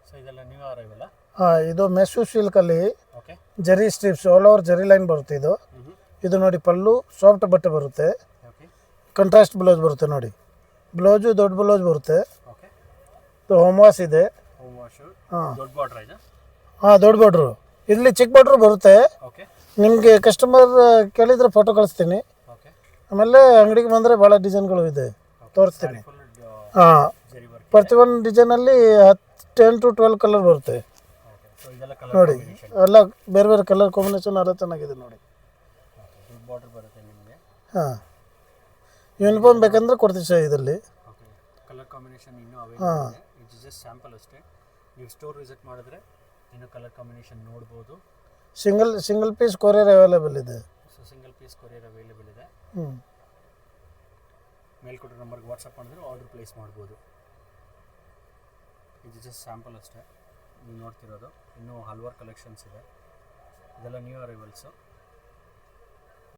So ಇದೆಲ್ಲ new arrival. ಹಾಂ, ಇದು ಮೆಸ್ಸು ಸಿಲ್ಕಲ್ಲಿ ಓಕೆ. ಜರಿ ಸ್ಟ್ರಿಪ್ಸ್ ಆಲ್ ಓವರ್ ಜರಿ ಲೈನ್ ಬರುತ್ತೆ. ಇದು ನೋಡಿ ಪಲ್ಲು ಸಾಫ್ಟ್ ಬಟ್ಟೆ ಬರುತ್ತೆ. ಓಕೆ. ಕಂಟ್ರಾಸ್ಟ್ ಬ್ಲೌಸ್ ಬರುತ್ತೆ ನೋಡಿ. ಬ್ಲೌಸು ದೊಡ್ಡ ಬ್ಲೌಸ್ ಬರುತ್ತೆ. ಓಕೆ. ಇದು ಹೋಮ್ ವಾಶ್ ಇದೆ. Home wash. ಹಾಂ ದೊಡ್ಡ ಬಾರ್ಡ್ರ್ ಇದೆ. ಹಾಂ, ದೊಡ್ಡ ಬಾರ್ಡ್ರು. ಇಲ್ಲಿ ಚಿಕ್ಕ ಬಾರ್ಡ್ರು ಬರುತ್ತೆ. ಓಕೆ. ನಿಮಗೆ ಕಸ್ಟಮರ್ ಕೇಳಿದರೆ ಫೋಟೋ ಕಳಿಸ್ತೀನಿ. ಓಕೆ. ಆಮೇಲೆ ಅಂಗಡಿಗೆ ಬಂದರೆ ಭಾಳ ಡಿಸೈನ್ಗಳು ಇದೆ, ತೋರಿಸ್ತೀನಿ. ಹಾಂ, ಜರಿ ವರ್ಕ್. ಪ್ರತಿಯೊಂದು ಡಿಸೈನಲ್ಲಿ 10 to 12 ಕಲರ್ ಬರುತ್ತೆ ಓಕೆ. ಸೊ ಇದೆಲ್ಲ ಕಲರ್ ನೋಡಿ. ಕಾಂಬಿನೇಷನ್. ಎಲ್ಲ ಬೇರೆ ಬೇರೆ ಕಲರ್ ಕಾಂಬಿನೇಷನ್ ಎಲ್ಲ ಚೆನ್ನಾಗಿದೆ ನೋಡಿ. ಓಕೆ. ದೊಡ್ಡ ಬಾರ್ಡ್ರ್ ಬರುತ್ತೆ ನಿಮಗೆ. ಹಾಂ, ಯೂನಿಫಾರ್ಮ್ ಬೇಕಂದ್ರೆ ಕೊಡ್ತೀವಿ ಸರ್ ಇದರಲ್ಲಿ. ಓಕೆ. ಕಲರ್ ಕಾಂಬಿನೇಷನ್ ಇನ್ನೂ ಅವೈಲೇಬಲ್ ಇದೆ. ಇಟ್ಸ್ ಜಸ್ಟ್ ಸ್ಯಾಂಪಲ್ ಅಷ್ಟೇ. ನೀವು ಸ್ಟೋರ್ ವಿಸಿಟ್ ಮಾಡಿದ್ರೆ ಇನ್ನೂ ಕಲರ್ ಕಾಂಬಿನೇಷನ್ ನೋಡ್ಬೋದು. ಸಿಂಗಲ್ ಪೀಸ್ ಕೊರಿಯರ್ ಅವೈಲೇಬಲ್ ಇದೆ. So single piece courier available ಇದೆ. ಹ್ಞೂ, ಮೇಲ್ಕೊಟ್ಟಿರೋ ನಂಬರ್ಗೆ ವಾಟ್ಸಪ್ ಮಾಡಿದ್ರೆ ಆರ್ಡರ್ ಪ್ಲೇಸ್ ಮಾಡ್ಬೋದು. ಇದು ಜಸ್ಟ್ ಸ್ಯಾಂಪಲ್ ಅಷ್ಟೇ ನೀವು ನೋಡ್ತಿರೋದು. ಇನ್ನೂ ಹಲವಾರು ಕಲೆಕ್ಷನ್ಸ್ ಇದೆ. ಇದೆಲ್ಲ ನ್ಯೂ ಅರೈವಲ್ಸು.